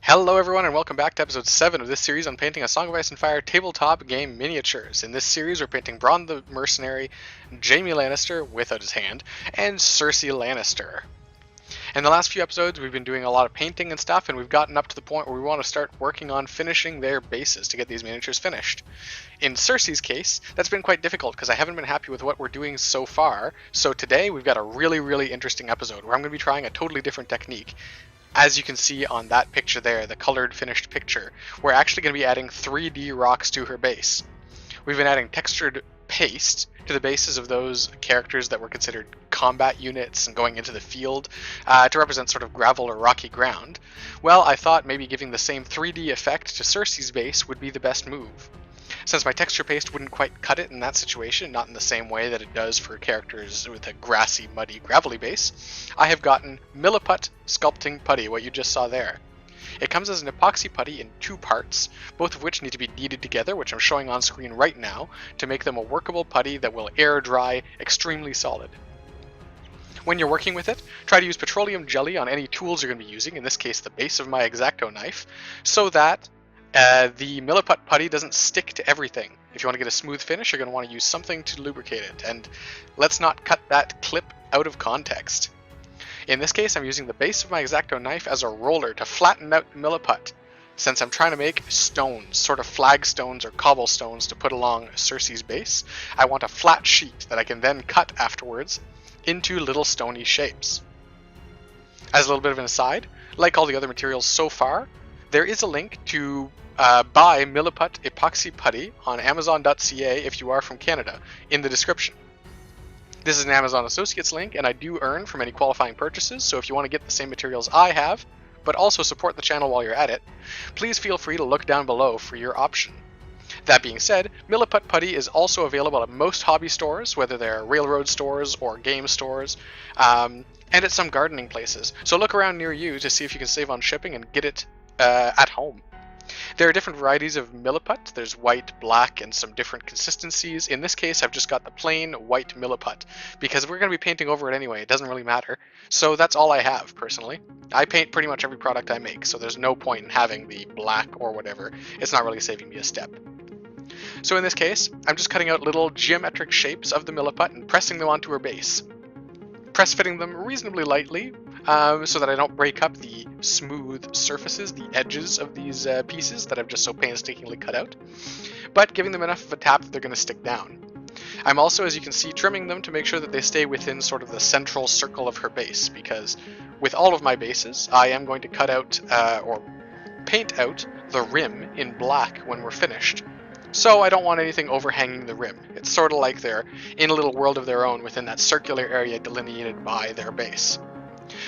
Hello everyone and welcome back to episode 7 of this series on painting a Song of Ice and Fire tabletop game miniatures. In this series we're painting Bronn the Mercenary, Jaime Lannister without his hand, and Cersei Lannister. In the last few episodes we've been doing a lot of painting and stuff, and we've gotten up to the point where we want to start working on finishing their bases to get these miniatures finished. In Cersei's case, that's been quite difficult because I haven't been happy with what we're doing so far, so today we've got a really interesting episode where I'm going to be trying a totally different technique. As you can see on that picture there, the colored finished picture, we're actually going to be adding 3D rocks to her base. We've been adding textured paste to the bases of those characters that were considered combat units and going into the field to represent sort of gravel or rocky ground. Well, I thought maybe giving the same 3D effect to Cersei's base would be the best move. Since my texture paste wouldn't quite cut it in that situation, not in the same way that it does for characters with a grassy, muddy, gravelly base, I have gotten Milliput sculpting putty, what you just saw there. It comes as an epoxy putty in 2 parts, both of which need to be kneaded together, which I'm showing on screen right now, to make them a workable putty that will air dry extremely solid. When you're working with it, try to use petroleum jelly on any tools you're going to be using, in this case the base of my X-Acto knife, so that the Milliput putty doesn't stick to everything. If you want to get a smooth finish, you're going to want to use something to lubricate it, and let's not cut that clip out of context. In this case, I'm using the base of my X-Acto knife as a roller to flatten out the Milliput, since I'm trying to make stones, sort of flagstones or cobblestones to put along Cersei's base. I want a flat sheet that I can then cut afterwards into little stony shapes. As a little bit of an aside, like all the other materials so far, there is a link to buy Milliput epoxy putty on Amazon.ca if you are from Canada in the description. This is an Amazon Associates link, and I do earn from any qualifying purchases, so if you want to get the same materials I have, but also support the channel while you're at it, please feel free to look down below for your option. That being said, Milliput putty is also available at most hobby stores, whether they're railroad stores or game stores, and at some gardening places, so look around near you to see if you can save on shipping and get it at home. There are different varieties of Milliput. There's white, black, and some different consistencies. In this case, I've just got the plain white Milliput, because we're going to be painting over it anyway. It doesn't really matter. So that's all I have, personally. I paint pretty much every product I make, so there's no point in having the black or whatever. It's not really saving me a step. So in this case, I'm just cutting out little geometric shapes of the Milliput and pressing them onto her base. Press fitting them reasonably lightly, so that I don't break up the smooth surfaces, the edges of these pieces that I've just so painstakingly cut out, but giving them enough of a tap that they're going to stick down. I'm also, as you can see, trimming them to make sure that they stay within sort of the central circle of her base, because with all of my bases, I am going to cut out or paint out the rim in black when we're finished. So I don't want anything overhanging the rim. It's sort of like they're in a little world of their own within that circular area delineated by their base.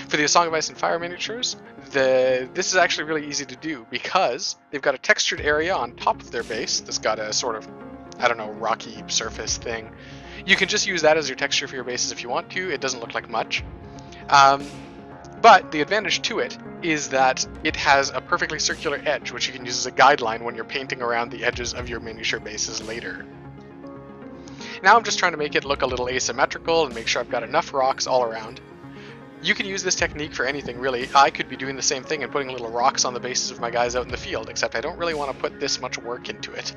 For the A Song of Ice and Fire miniatures, this is actually really easy to do because they've got a textured area on top of their base that's got a sort of, I don't know, rocky surface thing. You can just use that as your texture for your bases if you want to. It doesn't look like much. But the advantage to it is that it has a perfectly circular edge, which you can use as a guideline when you're painting around the edges of your miniature bases later. Now I'm just trying to make it look a little asymmetrical and make sure I've got enough rocks all around. You can use this technique for anything, really. I could be doing the same thing and putting little rocks on the bases of my guys out in the field, except I don't really want to put this much work into it.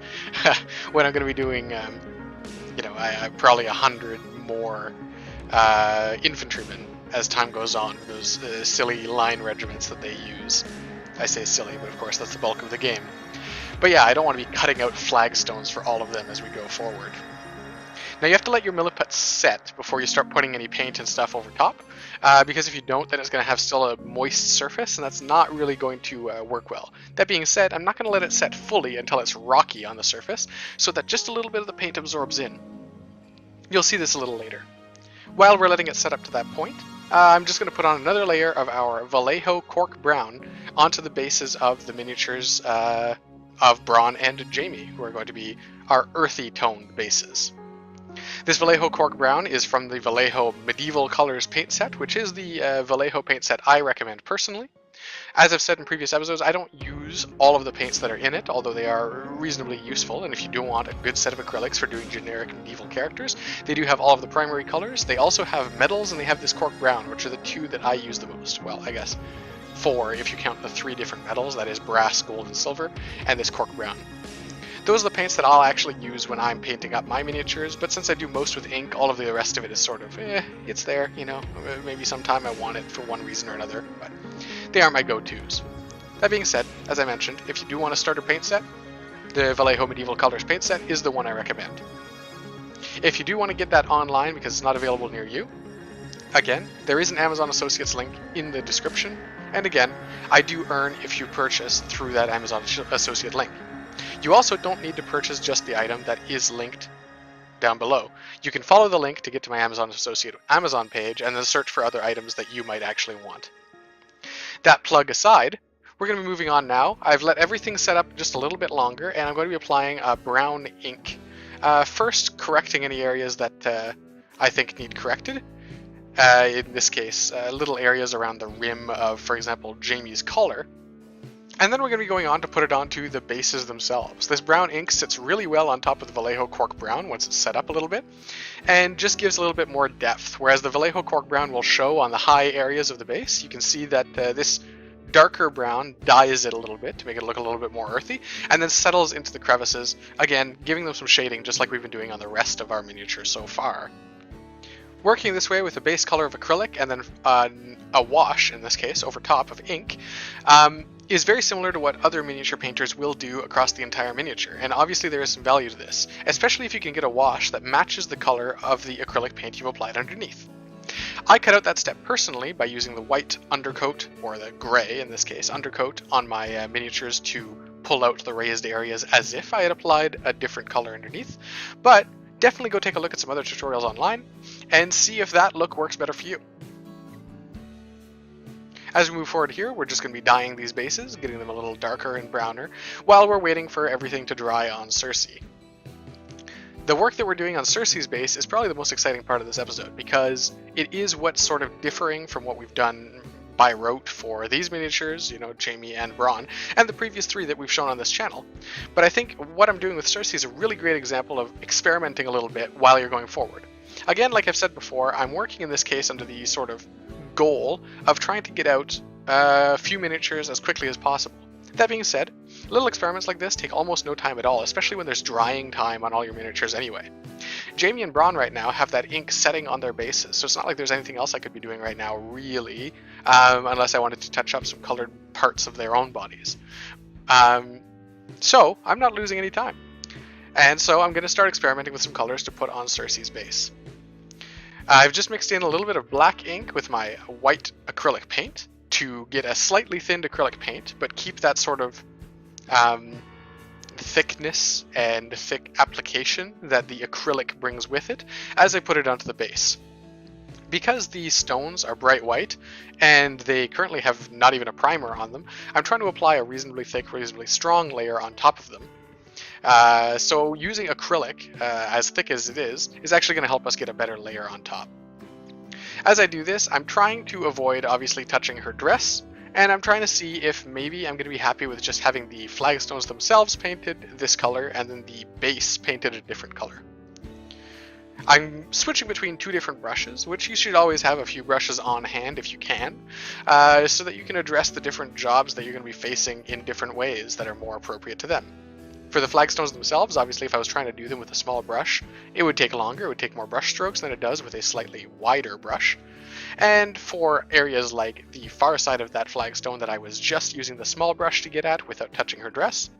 When I'm going to be doing, probably 100 more infantrymen as time goes on, those silly line regiments that they use. I say silly, but of course that's the bulk of the game. But yeah, I don't want to be cutting out flagstones for all of them as we go forward. Now you have to let your Milliput set before you start putting any paint and stuff over top, because if you don't, then it's going to have still a moist surface, and that's not really going to work well. That being said, I'm not going to let it set fully until it's rocky on the surface, so that just a little bit of the paint absorbs in. You'll see this a little later. While we're letting it set up to that point, I'm just going to put on another layer of our Vallejo cork brown onto the bases of the miniatures of Bronn and Jaime, who are going to be our earthy toned bases. This Vallejo cork brown is from the Vallejo Medieval Colors paint set, which is the Vallejo paint set I recommend personally. As I've said in previous episodes, I don't use all of the paints that are in it, although they are reasonably useful, and if you do want a good set of acrylics for doing generic medieval characters, they do have all of the primary colors. They also have metals, and they have this cork brown, which are the two that I use the most. Well, I guess 4 if you count the 3 different metals, that is brass, gold, and silver, and this cork brown. Those are the paints that I'll actually use when I'm painting up my miniatures, but since I do most with ink, all of the rest of it is sort of, it's there, you know, maybe sometime I want it for one reason or another, but they aren't my go-tos. That being said, as I mentioned, if you do want to start a paint set, the Vallejo Medieval Colors paint set is the one I recommend. If you do want to get that online because it's not available near you, again, there is an Amazon Associates link in the description, and again, I do earn if you purchase through that Amazon Associate link. You also don't need to purchase just the item that is linked down below. You can follow the link to get to my Amazon Associate Amazon page and then search for other items that you might actually want. That plug aside, we're going to be moving on now. I've let everything set up just a little bit longer, and I'm going to be applying brown ink. First, correcting any areas that I think need corrected. In this case, little areas around the rim of, for example, Jaime's collar. And then we're going to be going on to put it onto the bases themselves. This brown ink sits really well on top of the Vallejo Cork Brown once it's set up a little bit, and just gives a little bit more depth, whereas the Vallejo Cork Brown will show on the high areas of the base. You can see that this darker brown dyes it a little bit to make it look a little bit more earthy, and then settles into the crevices, again, giving them some shading just like we've been doing on the rest of our miniature so far. Working this way with a base color of acrylic and then a wash, in this case, over top of ink, is very similar to what other miniature painters will do across the entire miniature, and obviously there is some value to this, especially if you can get a wash that matches the color of the acrylic paint you've applied underneath. I cut out that step personally by using the white undercoat, or the grey in this case, undercoat on my miniatures to pull out the raised areas as if I had applied a different color underneath, but definitely go take a look at some other tutorials online and see if that look works better for you. As we move forward here, we're just going to be dyeing these bases, getting them a little darker and browner, while we're waiting for everything to dry on Cersei. The work that we're doing on Cersei's base is probably the most exciting part of this episode, because it is what's sort of differing from what we've done by rote for these miniatures, you know, Jaime and Bronn, and the previous 3 that we've shown on this channel. But I think what I'm doing with Cersei is a really great example of experimenting a little bit while you're going forward. Again, like I've said before, I'm working in this case under the sort of goal of trying to get out a few miniatures as quickly as possible. That being said, little experiments like this take almost no time at all, especially when there's drying time on all your miniatures anyway. Jaime and Bronn right now have that ink setting on their bases, so it's not like there's anything else I could be doing right now, really, unless I wanted to touch up some colored parts of their own bodies. So I'm not losing any time. And so I'm going to start experimenting with some colors to put on Cersei's base. I've just mixed in a little bit of black ink with my white acrylic paint to get a slightly thinned acrylic paint, but keep that sort of thickness and thick application that the acrylic brings with it as I put it onto the base. Because these stones are bright white and they currently have not even a primer on them, I'm trying to apply a reasonably thick, reasonably strong layer on top of them. So using acrylic, as thick as it is actually going to help us get a better layer on top. As I do this, I'm trying to avoid obviously touching her dress, and I'm trying to see if maybe I'm going to be happy with just having the flagstones themselves painted this color and then the base painted a different color. I'm switching between 2 different brushes, which you should always have a few brushes on hand if you can, so that you can address the different jobs that you're going to be facing in different ways that are more appropriate to them. For the flagstones themselves, obviously if I was trying to do them with a small brush, it would take longer, it would take more brush strokes than it does with a slightly wider brush. And for areas like the far side of that flagstone that I was just using the small brush to get at without touching her dress,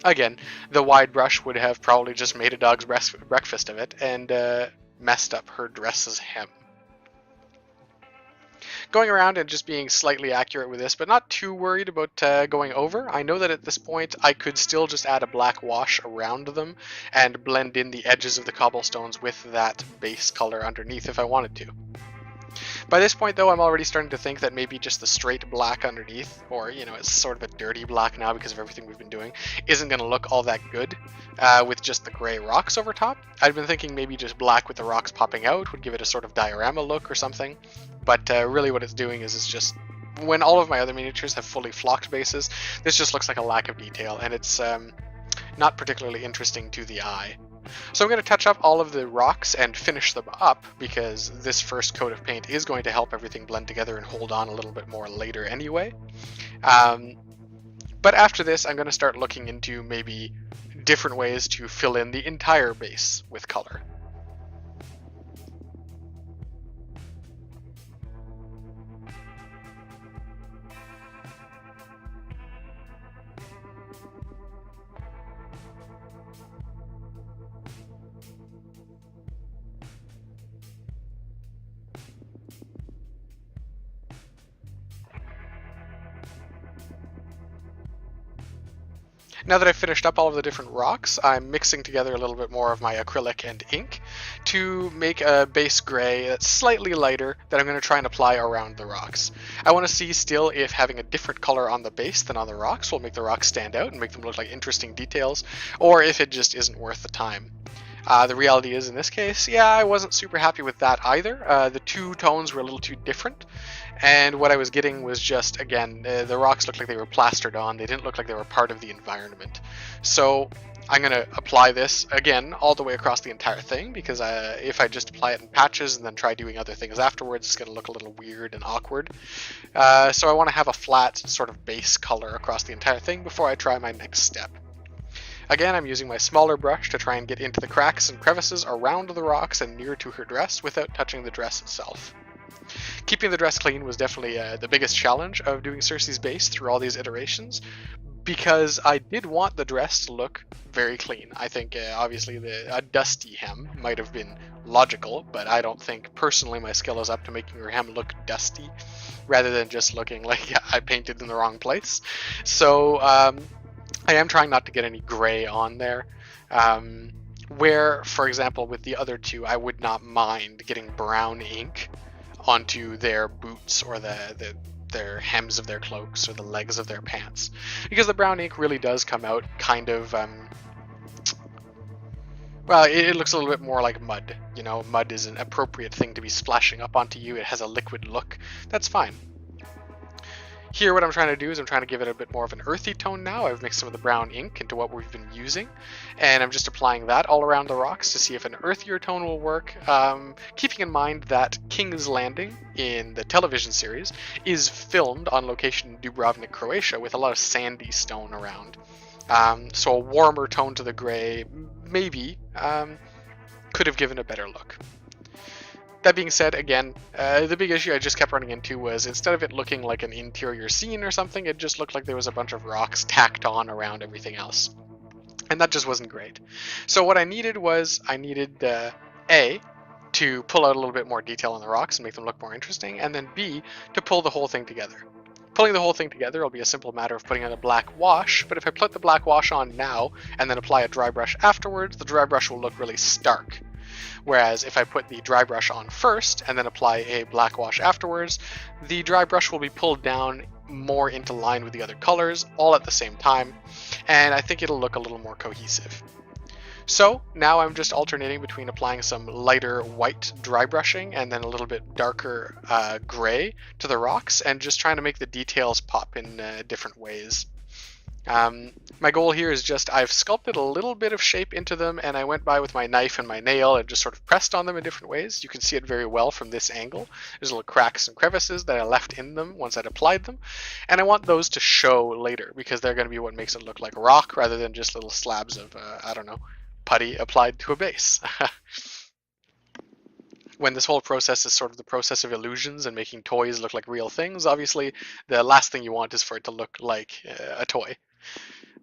again, the wide brush would have probably just made a dog's breakfast of it and messed up her dress's hem. Going around and just being slightly accurate with this, but not too worried about going over. I know that at this point I could still just add a black wash around them and blend in the edges of the cobblestones with that base color underneath if I wanted to. By this point though, I'm already starting to think that maybe just the straight black underneath, or you know, it's sort of a dirty black now because of everything we've been doing, isn't going to look all that good with just the gray rocks over top. I've been thinking maybe just black with the rocks popping out would give it a sort of diorama look or something, but really what it's doing is it's just, when all of my other miniatures have fully flocked bases, this just looks like a lack of detail, and it's not particularly interesting to the eye. So I'm going to touch up all of the rocks and finish them up, because this first coat of paint is going to help everything blend together and hold on a little bit more later anyway. But after this, I'm going to start looking into maybe different ways to fill in the entire base with color. Now that I've finished up all of the different rocks, I'm mixing together a little bit more of my acrylic and ink to make a base gray that's slightly lighter that I'm going to try and apply around the rocks. I want to see still if having a different color on the base than on the rocks will make the rocks stand out and make them look like interesting details, or if it just isn't worth the time. The reality is, in this case, yeah, I wasn't super happy with that either. The two tones were a little too different, and what I was getting was just, again, the rocks looked like they were plastered on. They didn't look like they were part of the environment. So I'm going to apply this, again, all the way across the entire thing, because if I just apply it in patches and then try doing other things afterwards, it's going to look a little weird and awkward. So I want to have a flat sort of base color across the entire thing before I try my next step. Again, I'm using my smaller brush to try and get into the cracks and crevices around the rocks and near to her dress without touching the dress itself. Keeping the dress clean was definitely the biggest challenge of doing Cersei's base through all these iterations, because I did want the dress to look very clean. I think obviously a dusty hem might have been logical, but I don't think personally my skill is up to making her hem look dusty rather than just looking like I painted in the wrong place. So I am trying not to get any gray on there. Where, for example, with the other two, I would not mind getting brown ink onto their boots or their hems of their cloaks or the legs of their pants, because the brown ink really does come out kind of well, it looks a little bit more like mud. You know, mud is an appropriate thing to be splashing up onto you. It has a liquid look. That's fine. Here what I'm trying to do is I'm trying to give it a bit more of an earthy tone now. I've mixed some of the brown ink into what we've been using, and I'm just applying that all around the rocks to see if an earthier tone will work, keeping in mind that King's Landing in the television series is filmed on location in Dubrovnik, Croatia, with a lot of sandy stone around. So a warmer tone to the gray maybe could have given a better look. That being said, again, the big issue I just kept running into was, instead of it looking like an interior scene or something, it just looked like there was a bunch of rocks tacked on around everything else. And that just wasn't great. So what I needed was, A, to pull out a little bit more detail on the rocks and make them look more interesting, and then B, to pull the whole thing together. Pulling the whole thing together will be a simple matter of putting on a black wash, but if I put the black wash on now and then apply a dry brush afterwards, the dry brush will look really stark. Whereas if I put the dry brush on first and then apply a black wash afterwards, the dry brush will be pulled down more into line with the other colors all at the same time, and I think it'll look a little more cohesive. So now I'm just alternating between applying some lighter white dry brushing and then a little bit darker gray to the rocks, and just trying to make the details pop in different ways. My goal here is just, I've sculpted a little bit of shape into them, and I went by with my knife and my nail and just sort of pressed on them in different ways. You can see it very well from this angle. There's little cracks and crevices that I left in them once I'd applied them, and I want those to show later, because they're going to be what makes it look like rock rather than just little slabs of, I don't know, putty applied to a base. When this whole process is sort of the process of illusions and making toys look like real things, obviously the last thing you want is for it to look like a toy.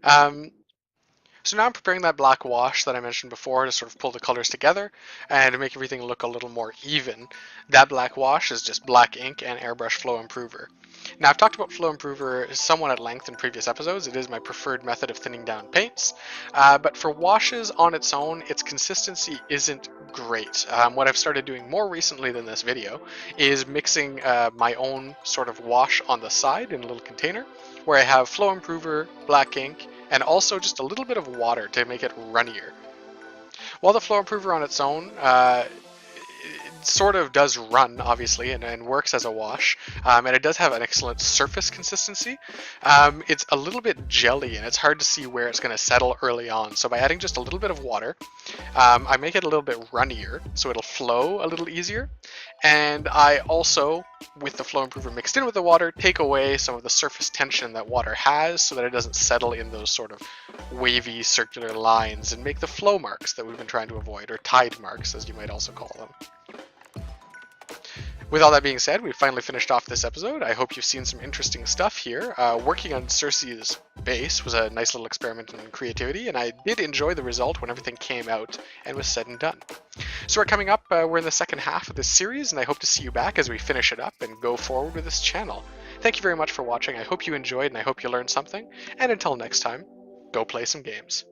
So now I'm preparing that black wash that I mentioned before to sort of pull the colors together and to make everything look a little more even. That black wash is just black ink and airbrush flow improver. Now, I've talked about flow improver somewhat at length in previous episodes. It is my preferred method of thinning down paints, but for washes on its own, its consistency isn't great. What I've started doing more recently than this video is mixing my own sort of wash on the side in a little container, where I have flow improver, black ink, and also just a little bit of water to make it runnier. While the flow improver on its own sort of does run, obviously, and works as a wash, and it does have an excellent surface consistency. It's a little bit jelly, and it's hard to see where it's going to settle early on. So by adding just a little bit of water, I make it a little bit runnier, so it'll flow a little easier. And I also, with the flow improver mixed in with the water, take away some of the surface tension that water has so that it doesn't settle in those sort of wavy circular lines and make the flow marks that we've been trying to avoid, or tide marks as you might also call them. With all that being said, we've finally finished off this episode. I hope you've seen some interesting stuff here. Working on Cersei's base was a nice little experiment in creativity, and I did enjoy the result when everything came out and was said and done. So we're coming up, we're in the second half of this series, and I hope to see you back as we finish it up and go forward with this channel. Thank you very much for watching. I hope you enjoyed, and I hope you learned something. And until next time, go play some games.